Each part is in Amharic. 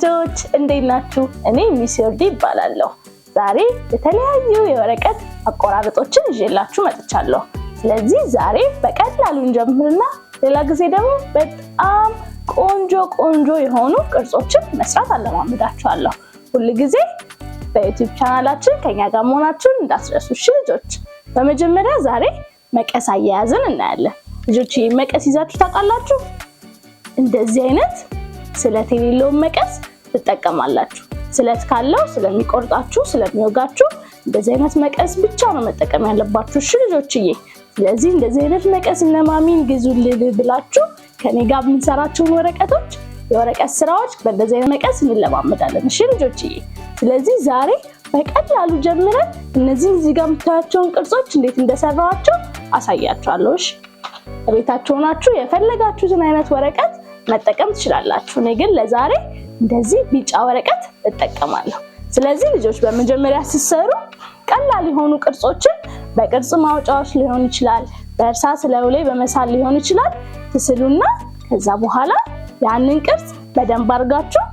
ልጆች እንዴት ናችሁ? እኔ ሚስ ዮርዲ እባላለሁ። ዛሬ የተለያዩ የወረቀት አቆራረጦችን ይዤላችሁ መጥቻለሁ። ስለዚህ ዛሬ በቀላሉ እንጀምርና ሌላ ጊዜ ደግሞ በጣም ቆንጆ የሆኑ ቅርጾችን መስራት አለማመዳችኋለሁ። ሁሉ ጊዜ በዩቲዩብ ቻናላችን ከኛ ጋር መሆናችሁን እንዳትረሱ እሺ ልጆች። በመጀመሪያ ዛሬ መቀስ አያያዝን እናያለን። ልጆች መቀስ ይዛችሁ ታውቃላችሁ? እንደዚህ አይነት ስለት የሌለውን መቀስ ትጠቀማላችሁ። ስለት ካለው ስለሚቆርጣችሁ ስለሚወጋችሁ እንደዚህ አይነት መቀስ ብቻ ነው መጠቀም ያለባችሁ እሺ ልጆችዬ። ስለዚህ እንደዚህ አይነት መቀስ ለማሚን ግዙልኝ ብላችሁ ከኔ ጋር የምንሰራቸው የወረቀት ስራዎች በእንደዚህ አይነት መቀስ እንለማመዳለን እሺ ልጆችዬ። ስለዚህ ዛሬ በቀላሉ ጀምረን እነዚህን እዚህ ጋር የምታያቸውን ቅርጾች እንዴት እንደሰራኋቸው አሳያችኋለሁ እሺ። ቤታችሁ ሆናችሁ የፈለጋችሁትን አይነት ወረቀት መጠቀም ትችላላችሁ። እኔ ግን ለዛሬ እንደዚህ ቢጫ ወረቀት እጠቀማለሁ። ስለዚህ ልጆች በመጀመሪያ ሲሰሩ ቀላል የሆኑ ቅርጾችን በቅርጽ ማውጫዎች ሊሆን ይችላል፣ በእርሳስ ላይ በመሳል ሊሆን ይችላል ትስሉና ከዛ በኋላ ያንን ቅርጽ በደንብ አድርጋችሁ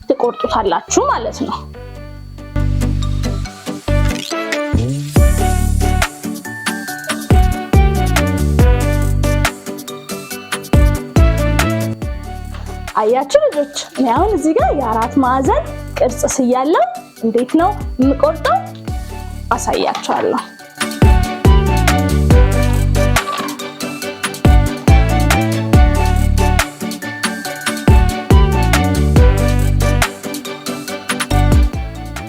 ትቆርጡታላችሁ ማለት ነው። አያችሁ ልጆች እኔ አሁን እዚህ ጋር የአራት ማዕዘን ቅርጽ ስያለው እንዴት ነው የምቆርጠው አሳያችኋለሁ።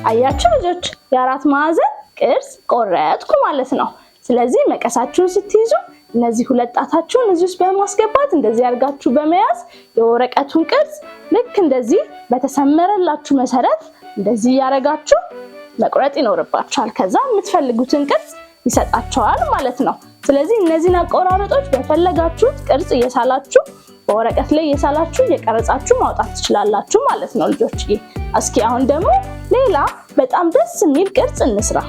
አያችሁ ልጆች የአራት ማዕዘን ቅርጽ ቆረጥኩ ማለት ነው። ስለዚህ መቀሳችሁን ስትይዙ እነዚህ ሁለት ጣታችሁን እዚህ ውስጥ በማስገባት እንደዚህ አድርጋችሁ በመያዝ የወረቀቱን ቅርጽ ልክ እንደዚህ በተሰመረላችሁ መሰረት እንደዚህ ያረጋችሁ መቁረጥ ይኖርባችኋል። ከዛ የምትፈልጉትን ቅርጽ ይሰጣችኋል ማለት ነው። ስለዚህ እነዚህን አቆራረጦች በፈለጋችሁት ቅርጽ እየሳላችሁ በወረቀት ላይ እየሳላችሁ እየቀረጻችሁ ማውጣት ትችላላችሁ ማለት ነው ልጆች። እስኪ አሁን ደግሞ ሌላ በጣም ደስ የሚል ቅርጽ እንስራ።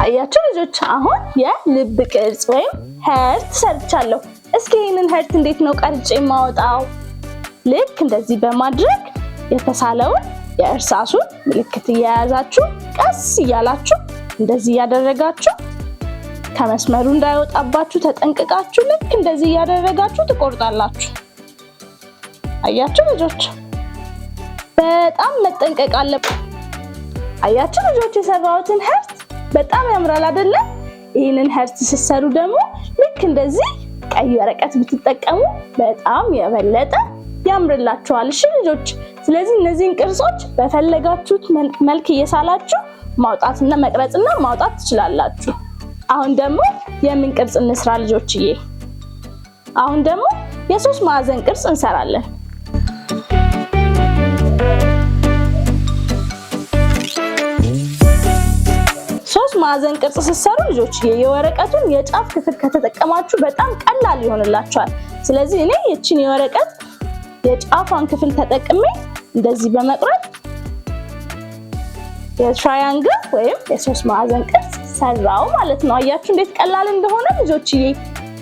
አያችሁ ልጆች አሁን የልብ ቅርጽ ወይም ሀርት ሰርቻለሁ። እስኪ ይሄንን ሀርት እንዴት ነው ቀርጬ የማወጣው? ልክ እንደዚህ በማድረግ የተሳለውን የእርሳሱን ምልክት እያያዛችሁ ቀስ እያላችሁ እንደዚህ እያደረጋችሁ ከመስመሩ እንዳይወጣባችሁ ተጠንቅቃችሁ ልክ እንደዚህ እያደረጋችሁ ትቆርጣላችሁ። አያችሁ ልጆች በጣም መጠንቀቅ አለብን። አያችሁ ልጆች የሰራሁትን ሀርት በጣም ያምራል አይደለ? ይሄንን ሀርት ስትሰሩ ደግሞ ልክ እንደዚህ ቀይ ወረቀት ብትጠቀሙ በጣም የበለጠ ያምርላችኋል እሺ ልጆች። ስለዚህ እነዚህን ቅርጾች በፈለጋችሁት መልክ እየሳላችሁ ማውጣትና መቅረጽና ማውጣት ትችላላችሁ። አሁን ደግሞ የምን ቅርጽ እንስራ ልጆችዬ? አሁን ደግሞ የሶስት ማዕዘን ቅርጽ እንሰራለን። ሶስት ማዕዘን ቅርጽ ስትሰሩ ልጆች የወረቀቱን የጫፍ ክፍል ከተጠቀማችሁ በጣም ቀላል ይሆንላችኋል። ስለዚህ እኔ የቺን የወረቀት የጫፏን ክፍል ተጠቅሜ እንደዚህ በመቁረጥ የትራያንግል ወይም የሶስት ማዕዘን ቅርጽ ሰራው ማለት ነው። አያችሁ እንዴት ቀላል እንደሆነ ልጆችዬ።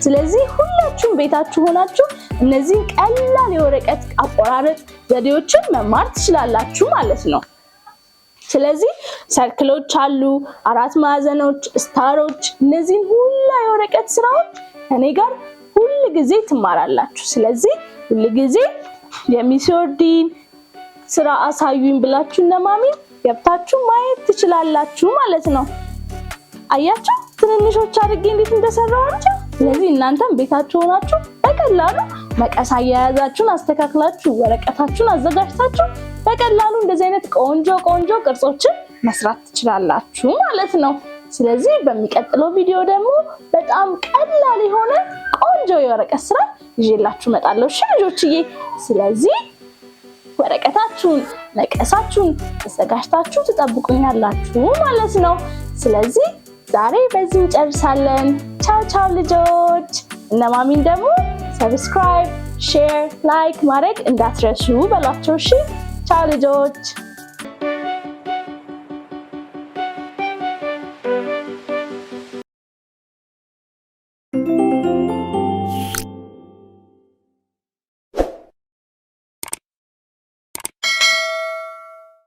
ስለዚህ ሁላችሁም ቤታችሁ ሆናችሁ እነዚህ ቀላል የወረቀት አቆራረጥ ዘዴዎችን መማር ትችላላችሁ ማለት ነው። ስለዚህ ሰርክሎች አሉ፣ አራት ማዕዘኖች፣ ስታሮች፣ እነዚህን ሁሉ የወረቀት ስራዎች ከኔ ጋር ሁሉ ጊዜ ትማራላችሁ። ስለዚህ ሁሉ ጊዜ የሚስ ዮርዲን ስራ አሳዩኝ ብላችሁ ለማሚ ገብታችሁ ማየት ትችላላችሁ ማለት ነው። አያችሁ ትንንሾች አድርጌ እንዴት እንደሰራኋቸው። ስለዚህ እናንተም ቤታችሁ ሆናችሁ በቀላሉ መቀስ አያያዛችሁን አስተካክላችሁ ወረቀታችሁን አዘጋጅታችሁ በቀላሉ እንደዚህ አይነት ቆንጆ ቅርጾችን መስራት ትችላላችሁ ማለት ነው። ስለዚህ በሚቀጥለው ቪዲዮ ደግሞ በጣም ቀላል የሆነ ቆንጆ የወረቀት ስራ ይዤላችሁ እመጣለሁ እሺ ልጆችዬ። ስለዚህ ወረቀታችሁን መቀሳችሁን አዘጋጅታችሁ ትጠብቁኛላችሁ ማለት ነው። ስለዚህ ዛሬ በዚህ እንጨርሳለን። ቻው ልጆች። እነ ማሚን ደግሞ ሰብስክራይብ ሼር፣ ላይክ ማድረግ እንዳትረሱ በሏቸው። እሺ ቻው ልጆች።